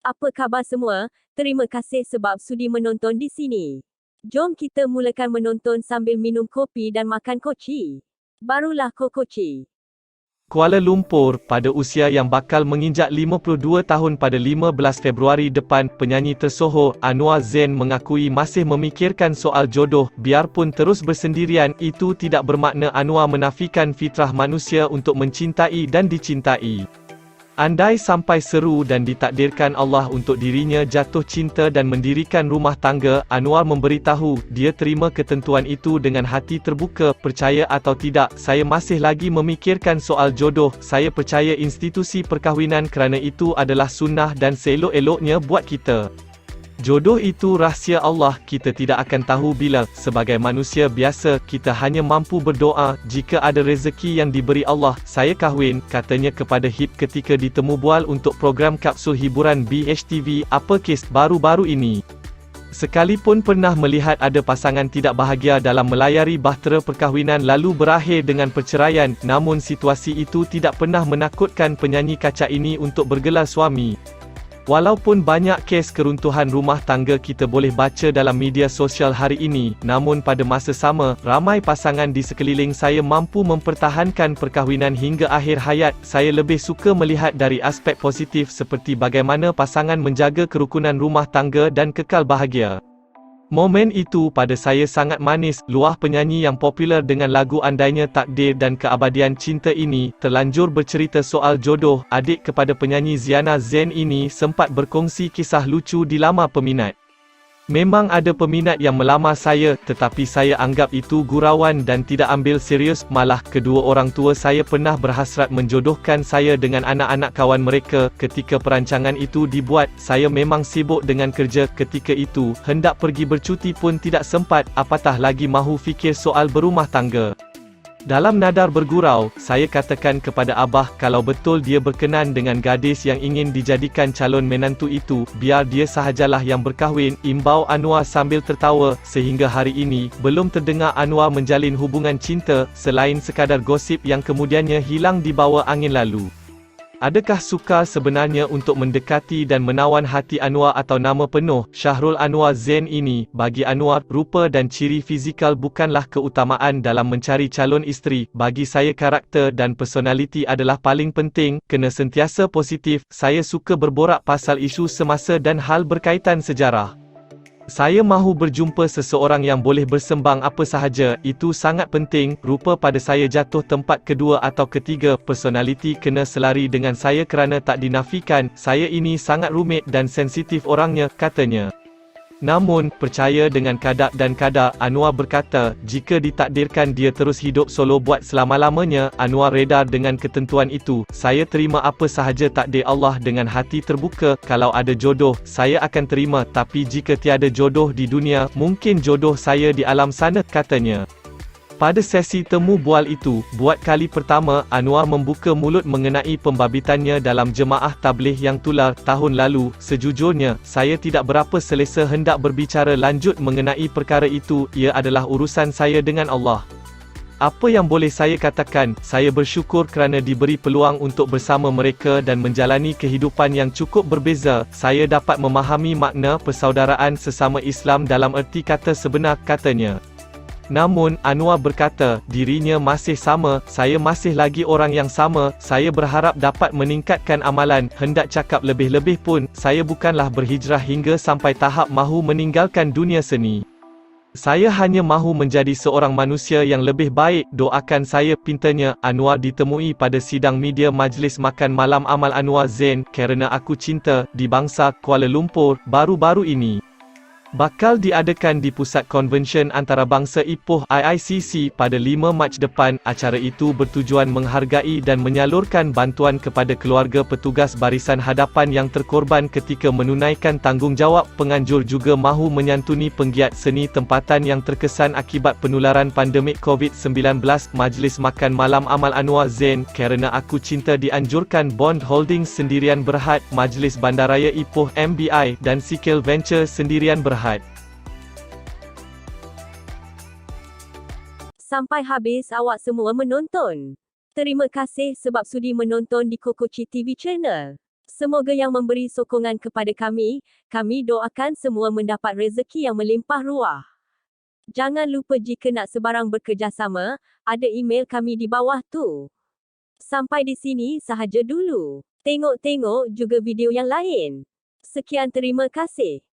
Apa khabar semua? Terima kasih sebab sudi menonton di sini. Jom kita mulakan menonton sambil minum kopi dan makan koci. Barulah kokoci. Kuala Lumpur, pada usia yang bakal menginjak 52 tahun pada 15 Februari depan, penyanyi tersohor, Anwar Zain mengakui masih memikirkan soal jodoh. Biarpun terus bersendirian, itu tidak bermakna Anwar menafikan fitrah manusia untuk mencintai dan dicintai. Andai sampai seru dan ditakdirkan Allah untuk dirinya jatuh cinta dan mendirikan rumah tangga, Anwar memberitahu, dia terima ketentuan itu dengan hati terbuka. Percaya atau tidak, saya masih lagi memikirkan soal jodoh. Saya percaya institusi perkahwinan kerana itu adalah sunnah dan seelok-eloknya buat kita. Jodoh itu rahsia Allah, kita tidak akan tahu bila. Sebagai manusia biasa, kita hanya mampu berdoa, jika ada rezeki yang diberi Allah, saya kahwin, katanya kepada HIP ketika ditemu bual untuk program kapsul hiburan BHTV, Apa Kes, baru-baru ini. Sekalipun pernah melihat ada pasangan tidak bahagia dalam melayari bahtera perkahwinan lalu berakhir dengan perceraian, namun situasi itu tidak pernah menakutkan penyanyi kacak ini untuk bergelar suami. Walaupun banyak kes keruntuhan rumah tangga kita boleh baca dalam media sosial hari ini, namun pada masa sama, ramai pasangan di sekeliling saya mampu mempertahankan perkahwinan hingga akhir hayat. Saya lebih suka melihat dari aspek positif seperti bagaimana pasangan menjaga kerukunan rumah tangga dan kekal bahagia. Momen itu pada saya sangat manis. Luah penyanyi yang popular dengan lagu andainya takdir dan keabadian cinta ini, terlanjur bercerita soal jodoh. Adik kepada penyanyi Ziana Zain ini sempat berkongsi kisah lucu dilamar peminat. Memang ada peminat yang melamar saya, tetapi saya anggap itu gurauan dan tidak ambil serius. Malah, kedua orang tua saya pernah berhasrat menjodohkan saya dengan anak-anak kawan mereka. Ketika perancangan itu dibuat, saya memang sibuk dengan kerja ketika itu, hendak pergi bercuti pun tidak sempat, apatah lagi mahu fikir soal berumah tangga. Dalam nadar bergurau, saya katakan kepada Abah, kalau betul dia berkenan dengan gadis yang ingin dijadikan calon menantu itu, biar dia sahajalah yang berkahwin, imbau Anwar sambil tertawa. Sehingga hari ini, belum terdengar Anwar menjalin hubungan cinta, selain sekadar gosip yang kemudiannya hilang di bawah angin lalu. Adakah sukar sebenarnya untuk mendekati dan menawan hati Anwar atau nama penuh, Syahrul Anwar Zain ini? Bagi Anwar, rupa dan ciri fizikal bukanlah keutamaan dalam mencari calon isteri. Bagi saya karakter dan personaliti adalah paling penting, kena sentiasa positif. Saya suka berborak pasal isu semasa dan hal berkaitan sejarah. Saya mahu berjumpa seseorang yang boleh bersembang apa sahaja, itu sangat penting. Rupa pada saya jatuh tempat kedua atau ketiga, personaliti kena selari dengan saya kerana tak dinafikan, saya ini sangat rumit dan sensitif orangnya, katanya. Namun, percaya dengan kadar dan kadar, Anwar berkata, jika ditakdirkan dia terus hidup solo buat selama-lamanya, Anwar reda dengan ketentuan itu. Saya terima apa sahaja takdir Allah dengan hati terbuka. Kalau ada jodoh, saya akan terima, tapi jika tiada jodoh di dunia, mungkin jodoh saya di alam sana, katanya. Pada sesi temu bual itu, buat kali pertama, Anwar membuka mulut mengenai pembabitannya dalam jemaah tabligh yang tular tahun lalu. Sejujurnya, saya tidak berapa selesa hendak berbicara lanjut mengenai perkara itu, ia adalah urusan saya dengan Allah. Apa yang boleh saya katakan, saya bersyukur kerana diberi peluang untuk bersama mereka dan menjalani kehidupan yang cukup berbeza. Saya dapat memahami makna persaudaraan sesama Islam dalam erti kata sebenar, katanya. Namun, Anwar berkata, dirinya masih sama, saya masih lagi orang yang sama, saya berharap dapat meningkatkan amalan, hendak cakap lebih-lebih pun, saya bukanlah berhijrah hingga sampai tahap mahu meninggalkan dunia seni. Saya hanya mahu menjadi seorang manusia yang lebih baik, doakan saya, pintanya. Anwar ditemui pada sidang media Majlis Makan Malam Amal Anwar Zain, Kerana Aku Cinta, di Bangsar, Kuala Lumpur, baru-baru ini. Bakal diadakan di Pusat Konvensyen Antarabangsa Ipoh IICC pada 5 Mac depan. Acara itu bertujuan menghargai dan menyalurkan bantuan kepada keluarga petugas barisan hadapan yang terkorban ketika menunaikan tanggungjawab. Penganjur juga mahu menyantuni penggiat seni tempatan yang terkesan akibat penularan pandemik COVID-19. Majlis Makan Malam Amal Anwar Zain, Kerana Aku Cinta dianjurkan Bond Holdings Sendirian Berhad, Majlis Bandaraya Ipoh MBI, dan Sikil Venture Sendirian Berhad. Sampai habis awak semua menonton. Terima kasih sebab sudi menonton di Kokoci TV Channel. Semoga yang memberi sokongan kepada kami doakan semua mendapat rezeki yang melimpah ruah. Jangan lupa jika nak sebarang bekerjasama, ada email kami di bawah tu. Sampai di sini sahaja dulu. Tengok-tengok juga video yang lain. Sekian, terima kasih.